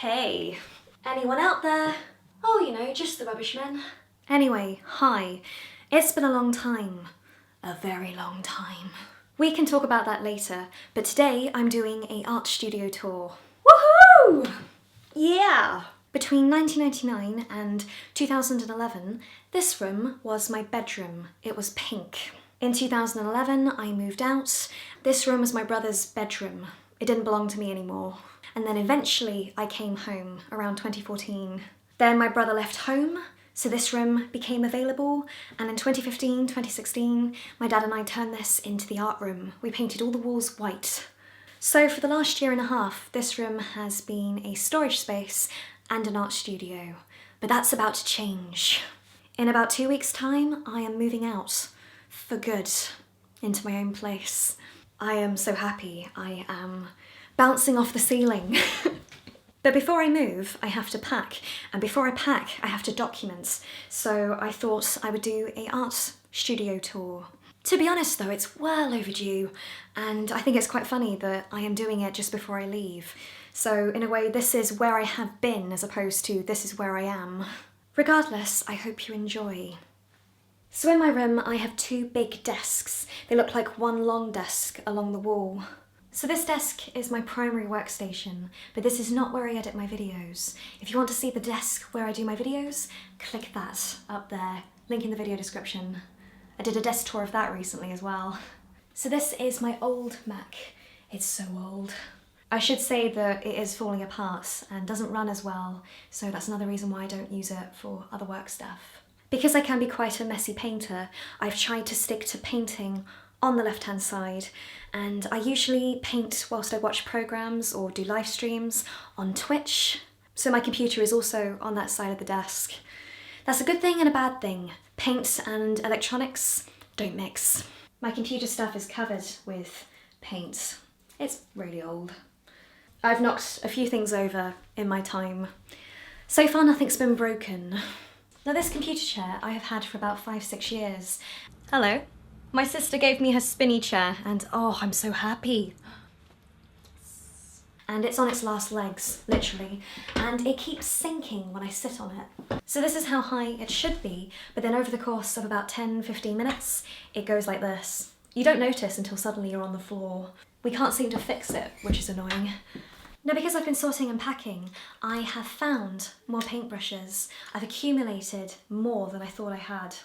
Hey, anyone out there? Oh, you know, just the rubbish men. Anyway, hi. It's been a long time. A very long time. We can talk about that later, but today I'm doing an art studio tour. Woohoo! Yeah! Between 1999 and 2011, this room was my bedroom. It was pink. In 2011, I moved out. This room was my brother's bedroom. It didn't belong to me anymore. And then eventually I came home around 2014. Then my brother left home, so this room became available. And in 2015, 2016, my dad and I turned this into the art room. We painted all the walls white. So for the last year and a half, this room has been a storage space and an art studio. But that's about to change. In about 2 weeks' time, I am moving out for good into my own place. I am so happy. I am bouncing off the ceiling. But before I move, I have to pack. And before I pack, I have to document. So I thought I would do an art studio tour. To be honest though, it's well overdue. And I think it's quite funny that I am doing it just before I leave. So in a way, this is where I have been as opposed to this is where I am. Regardless, I hope you enjoy. So in my room, I have two big desks. They look like one long desk along the wall. So this desk is my primary workstation, but this is not where I edit my videos. If you want to see the desk where I do my videos, click that up there, link in the video description. I did a desk tour of that recently as well. So this is my old Mac. It's so old. I should say that it is falling apart and doesn't run as well, so that's another reason why I don't use it for other work stuff. Because I can be quite a messy painter, I've tried to stick to painting on the left-hand side, and I usually paint whilst I watch programs or do live streams on Twitch, so my computer is also on that side of the desk. That's a good thing and a bad thing. Paint and electronics don't mix. My computer stuff is covered with paint. It's really old. I've knocked a few things over in my time. So far nothing's been broken. Now this computer chair I have had for about 5-6 years. Hello. My sister gave me her spinny chair and oh, I'm so happy. And it's on its last legs, literally, and it keeps sinking when I sit on it. So this is how high it should be, but then over the course of about 10-15 minutes, it goes like this. You don't notice until suddenly you're on the floor. We can't seem to fix it, which is annoying. Now because I've been sorting and packing, I have found more paintbrushes. I've accumulated more than I thought I had.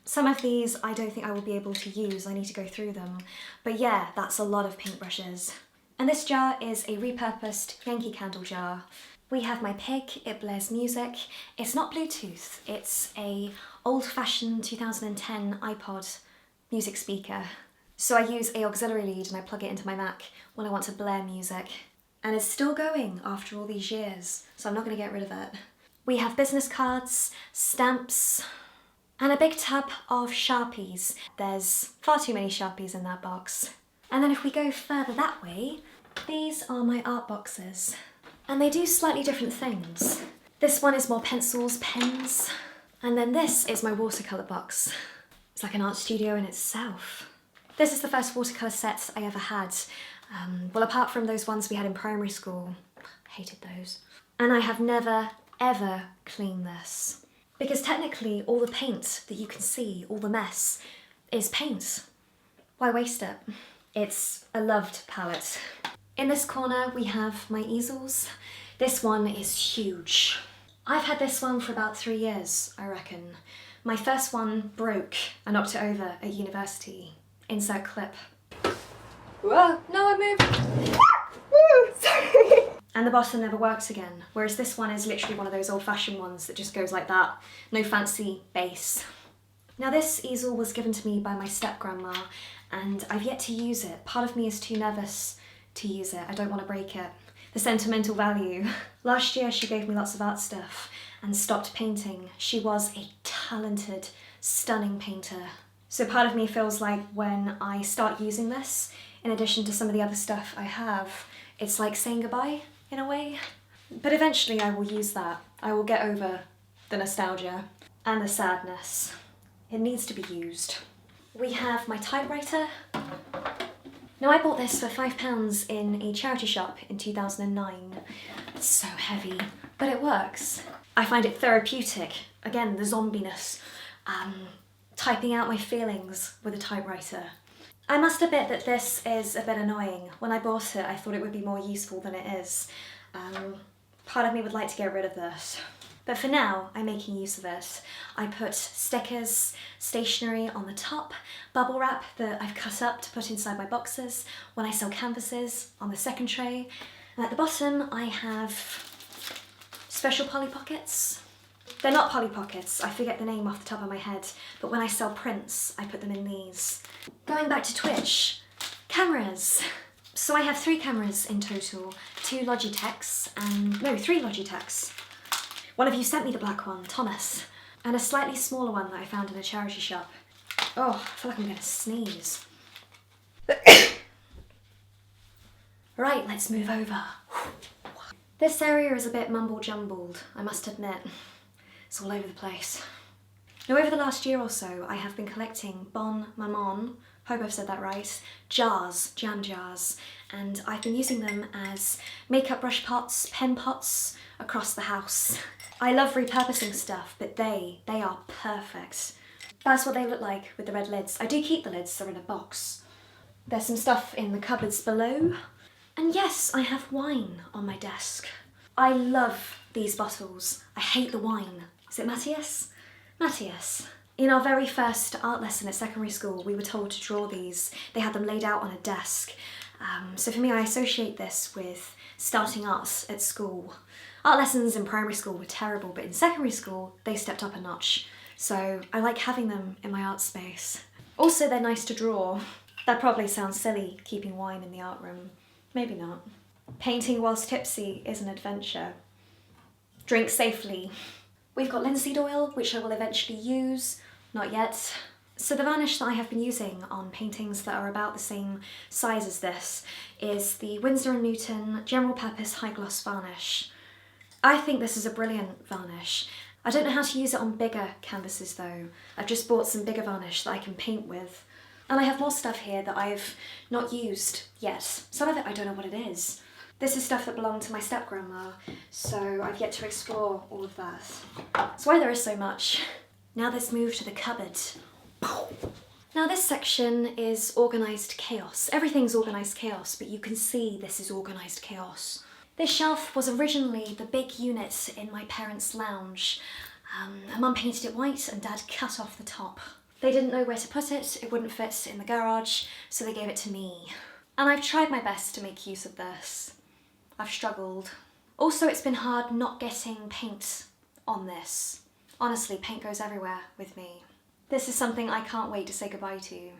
Some of these I don't think I will be able to use, I need to go through them. But yeah, that's a lot of paintbrushes. And this jar is a repurposed Yankee Candle jar. We have my pig, it blares music. It's not Bluetooth, it's a old-fashioned 2010 iPod music speaker. So I use a auxiliary lead and I plug it into my Mac when I want to blare music. And it's still going after all these years, so I'm not going to get rid of it. We have business cards, stamps, and a big tub of Sharpies. There's far too many Sharpies in that box. And then if we go further that way, these are my art boxes. And they do slightly different things. This one is more pencils, pens, and then this is my watercolour box. It's like an art studio in itself. This is the first watercolour set I ever had. Well, apart from those ones we had in primary school. Hated those. And I have never, ever cleaned this. Because technically all the paint that you can see, all the mess, is paint. Why waste it? It's a loved palette. In this corner we have my easels. This one is huge. I've had this one for about 3 years, I reckon. My first one broke. I knocked it over at university. Insert clip. Whoa, no, I moved. Sorry. And the bottom never works again, whereas this one is literally one of those old-fashioned ones that just goes like that. No fancy base. Now this easel was given to me by my step-grandma, and I've yet to use it. Part of me is too nervous to use it. I don't want to break it. The sentimental value. Last year she gave me lots of art stuff and stopped painting. She was a talented, stunning painter. So part of me feels like when I start using this, in addition to some of the other stuff I have, it's like saying goodbye, in a way. But eventually I will use that. I will get over the nostalgia and the sadness. It needs to be used. We have my typewriter. Now, I bought this for £5 in a charity shop in 2009. It's so heavy, but it works. I find it therapeutic. Again, the zombiness. Typing out my feelings with a typewriter. I must admit that this is a bit annoying. When I bought it, I thought it would be more useful than it is. Part of me would like to get rid of this. But for now, I'm making use of it. I put stickers, stationery on the top, bubble wrap that I've cut up to put inside my boxes when I sell canvases on the second tray. And at the bottom, I have special Polly Pockets. They're not Polly Pockets, I forget the name off the top of my head, but when I sell prints, I put them in these. Going back to Twitch, cameras. So I have 3 cameras in total, 3 Logitechs. One of you sent me the black one, Thomas, and a slightly smaller one that I found in a charity shop. Oh, I feel like I'm gonna sneeze. Right, let's move over. This area is a bit mumble-jumbled, I must admit. It's all over the place. Now, over the last year or so, I have been collecting Bon Maman, hope I've said that right, jars, jam jars, and I've been using them as makeup brush pots, pen pots across the house. I love repurposing stuff, but they are perfect. That's what they look like with the red lids. I do keep the lids, they're in a box. There's some stuff in the cupboards below. And yes, I have wine on my desk. I love these bottles. I hate the wine. Is it Matthias? Matthias. In our very first art lesson at secondary school, we were told to draw these. They had them laid out on a desk. So for me, I associate this with starting arts at school. Art lessons in primary school were terrible, but in secondary school, they stepped up a notch. So I like having them in my art space. Also, they're nice to draw. That probably sounds silly, keeping wine in the art room. Maybe not. Painting whilst tipsy is an adventure. Drink safely. We've got linseed oil, which I will eventually use. Not yet. So the varnish that I have been using on paintings that are about the same size as this is the Winsor & Newton General Purpose High Gloss Varnish. I think this is a brilliant varnish. I don't know how to use it on bigger canvases though. I've just bought some bigger varnish that I can paint with. And I have more stuff here that I've not used yet. Some of it I don't know what it is. This is stuff that belonged to my step-grandma, so I've yet to explore all of that. That's why there is so much. Now let's move to the cupboard. Now this section is organised chaos. Everything's organised chaos, but you can see this is organised chaos. This shelf was originally the big unit in my parents' lounge. Mum painted it white and Dad cut off the top. They didn't know where to put it, it wouldn't fit in the garage, so they gave it to me. And I've tried my best to make use of this. I've struggled. Also, it's been hard not getting paint on this. Honestly, paint goes everywhere with me. This is something I can't wait to say goodbye to.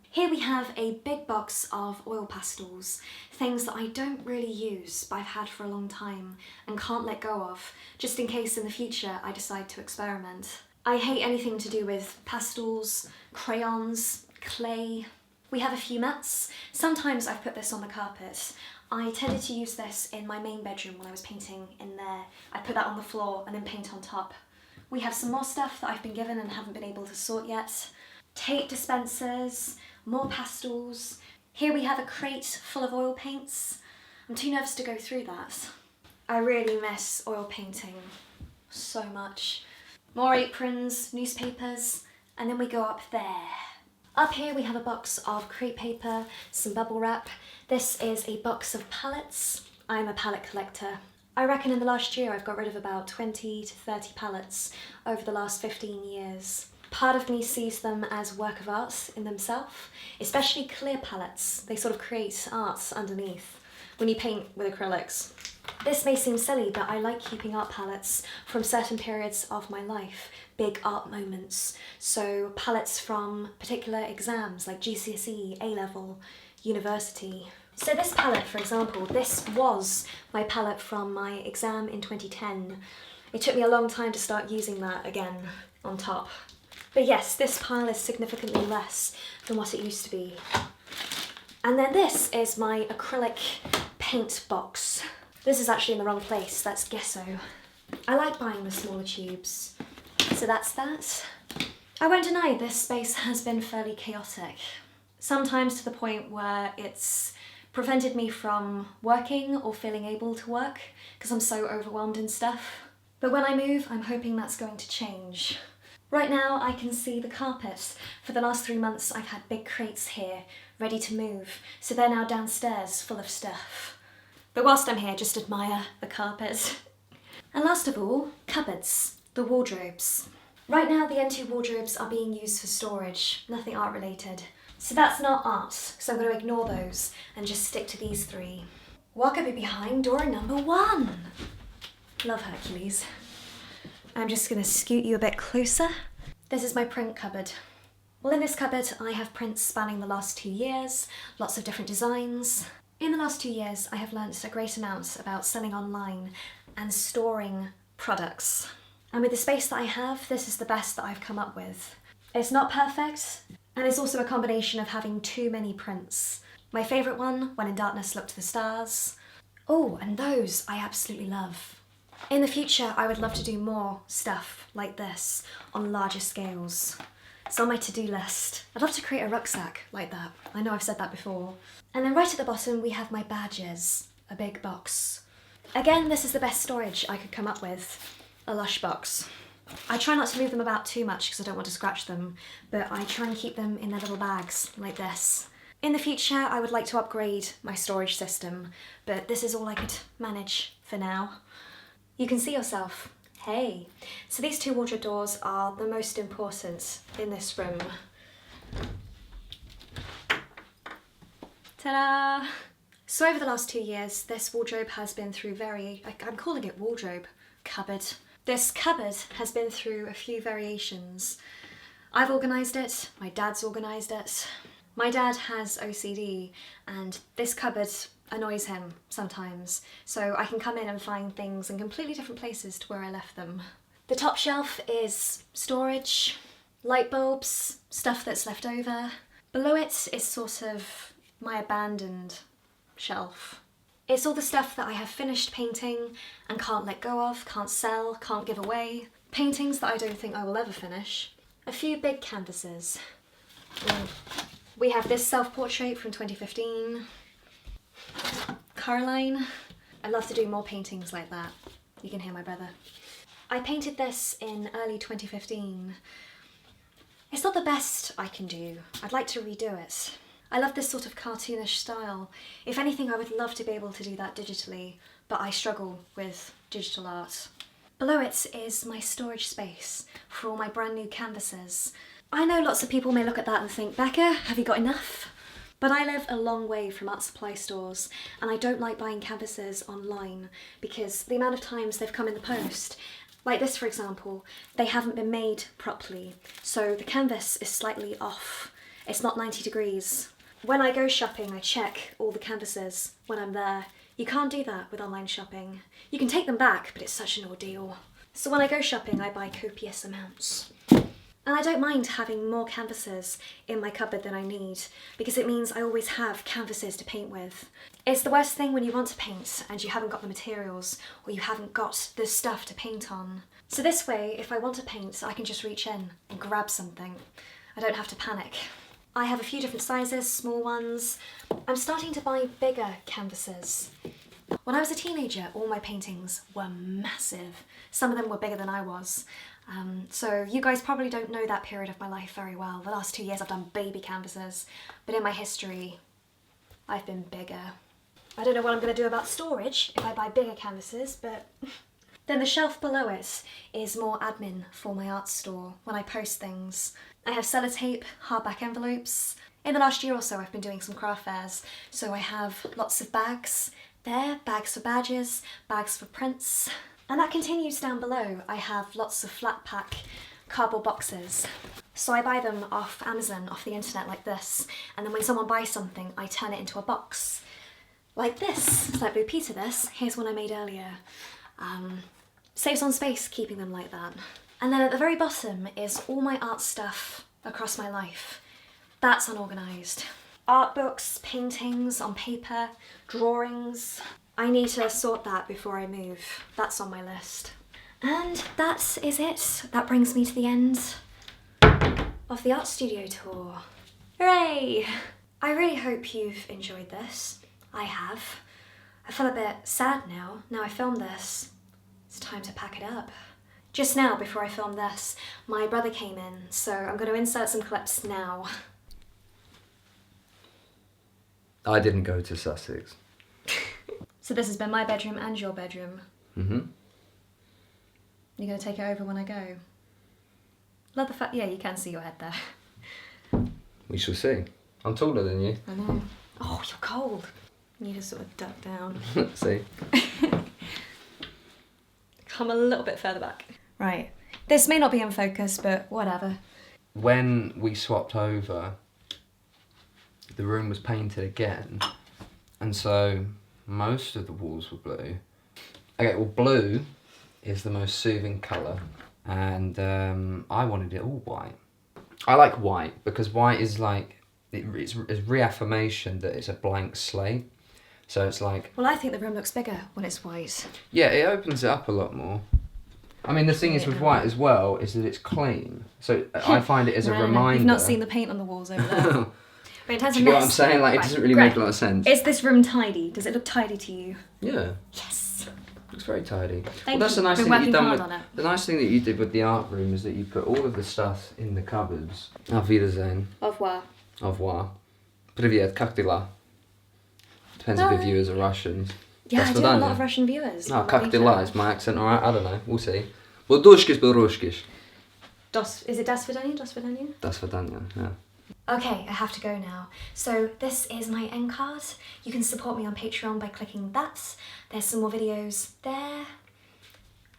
Here we have a big box of oil pastels, things that I don't really use but I've had for a long time and can't let go of, just in case in the future I decide to experiment. I hate anything to do with pastels, crayons, clay. We have a few mats. Sometimes I've put this on the carpet. I tended to use this in my main bedroom when I was painting in there. I'd put that on the floor and then paint on top. We have some more stuff that I've been given and haven't been able to sort yet. Tape dispensers, more pastels. Here we have a crate full of oil paints. I'm too nervous to go through that. I really miss oil painting so much. More aprons, newspapers, and then we go up there. Up here we have a box of crepe paper, some bubble wrap. This is a box of pallets. I'm a pallet collector. I reckon in the last year I've got rid of about 20 to 30 pallets over the last 15 years. Part of me sees them as work of art in themselves, especially clear palettes. They sort of create art underneath when you paint with acrylics. This may seem silly, but I like keeping art palettes from certain periods of my life, big art moments. So palettes from particular exams like GCSE, A-level, university. So this palette, for example, this was my palette from my exam in 2010. It took me a long time to start using that again on top. But yes, this pile is significantly less than what it used to be. And then this is my acrylic paint box. This is actually in the wrong place, that's gesso. I like buying the smaller tubes. So that's that. I won't deny this space has been fairly chaotic. sometimes to the point where it's prevented me from working or feeling able to work because I'm so overwhelmed in stuff. But when I move, I'm hoping that's going to change. Right now, I can see the carpet. For the last 3 months, I've had big crates here, ready to move, so they're now downstairs, full of stuff. But whilst I'm here, just admire the carpet. And last of all, cupboards, the wardrobes. Right now, the end 2 wardrobes are being used for storage, nothing art related. So that's not art, so I'm going to ignore those and just stick to these 3. What could be behind door number 1? Love Hercules. I'm just going to scoot you a bit closer. This is my print cupboard. Well, in this cupboard I have prints spanning the last 2 years, lots of different designs. In the last 2 years I have learnt a great amount about selling online and storing products. And with the space that I have, this is the best that I've come up with. It's not perfect, and it's also a combination of having too many prints. My favourite one, When in Darkness Look to the Stars. Oh, and those I absolutely love. In the future, I would love to do more stuff like this on larger scales. It's on my to-do list. I'd love to create a rucksack like that. I know I've said that before. And then right at the bottom, we have my badges, a big box. Again, this is the best storage I could come up with, a Lush box. I try not to move them about too much because I don't want to scratch them, but I try and keep them in their little bags like this. In the future, I would like to upgrade my storage system, but this is all I could manage for now. You can see yourself. Hey. So these 2 wardrobe doors are the most important in this room. Ta-da! So over the last 2 years, this wardrobe has been through I'm calling it wardrobe, cupboard. This cupboard has been through a few variations. I've organised it, my dad's organised it. My dad has OCD and this cupboard annoys him sometimes, so I can come in and find things in completely different places to where I left them. The top shelf is storage, light bulbs, stuff that's left over. Below it is sort of my abandoned shelf. It's all the stuff that I have finished painting and can't let go of, can't sell, can't give away. Paintings that I don't think I will ever finish. A few big canvases. We have this self-portrait from 2015. Caroline. I'd love to do more paintings like that. You can hear my brother. I painted this in early 2015. It's not the best I can do. I'd like to redo it. I love this sort of cartoonish style. If anything, I would love to be able to do that digitally, but I struggle with digital art. Below it is my storage space for all my brand new canvases. I know lots of people may look at that and think, Becca, have you got enough? But I live a long way from art supply stores and I don't like buying canvases online because the amount of times they've come in the post, like this for example, they haven't been made properly, so the canvas is slightly off. It's not 90 degrees. When I go shopping, I check all the canvases when I'm there. You can't do that with online shopping. You can take them back, but it's such an ordeal. So when I go shopping, I buy copious amounts. And I don't mind having more canvases in my cupboard than I need, because it means I always have canvases to paint with. It's the worst thing when you want to paint and you haven't got the materials, or you haven't got the stuff to paint on. So this way, if I want to paint, I can just reach in and grab something. I don't have to panic. I have a few different sizes, small ones. I'm starting to buy bigger canvases. When I was a teenager, all my paintings were massive. Some of them were bigger than I was. So you guys probably don't know that period of my life very well. The last 2 years I've done baby canvases, but in my history, I've been bigger. I don't know what I'm going to do about storage if I buy bigger canvases, but... Then the shelf below it is more admin for my art store when I post things. I have sellotape, hardback envelopes. In the last year or so I've been doing some craft fairs, so I have lots of bags there, bags for badges, bags for prints. And that continues down below. I have lots of flat pack cardboard boxes. So I buy them off Amazon, off the internet like this, and then when someone buys something, I turn it into a box. Like this. It's like Blue Peter this. Here's one I made earlier. Saves on space keeping them like that. And then at the very bottom is all my art stuff across my life. That's unorganised. Art books, paintings on paper, drawings. I need to sort that before I move. That's on my list. And that is it. That brings me to the end of the art studio tour. Hooray! I really hope you've enjoyed this. I have. I feel a bit sad now I filmed this. It's time to pack it up. Just now, before I filmed this, my brother came in, so I'm going to insert some clips now. I didn't go to Sussex. So this has been my bedroom and your bedroom. Mm-hmm. You're going to take it over when I go? Love the fact, yeah, you can see your head there. We shall see. I'm taller than you. I know. Oh, you're cold. You need to sort of duck down. See? Come a little bit further back. Right. This may not be in focus, but whatever. When we swapped over, the room was painted again, and so most of the walls were blue. Okay, well, blue is the most soothing colour, and I wanted it all white. I like white because white is like, it's reaffirmation that it's a blank slate. So it's like... Well, I think the room looks bigger when it's white. Yeah, it opens it up a lot more. I mean, the thing is with white as well is that it's clean. So I find it as a reminder... You've not seen the paint on the walls over there. But in terms Do of you know mess, what I'm saying? Like, it doesn't really make a lot of sense. Is this room tidy? Does it look tidy to you? Yeah. Yes. Looks very tidy. Thank That's you. the nice Been thing that you've working done hard with... on it. The nice thing that you did with the art room is that you put all of the stuff in the cupboards. Auf Wiedersehen. Au revoir. Au revoir. Привет, как дела? Depends if your viewers are Russians. Yeah, I do have a lot of Russian viewers. No, как дела? Is my accent alright? I don't know. We'll see. Budushkish, burushkish. Is it Das Vidania? Das Vidania? Das Vidania, yeah. Okay, I have to go now. So this is my end card. You can support me on Patreon by clicking that. There's some more videos there.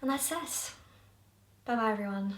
And that's it. Bye bye everyone.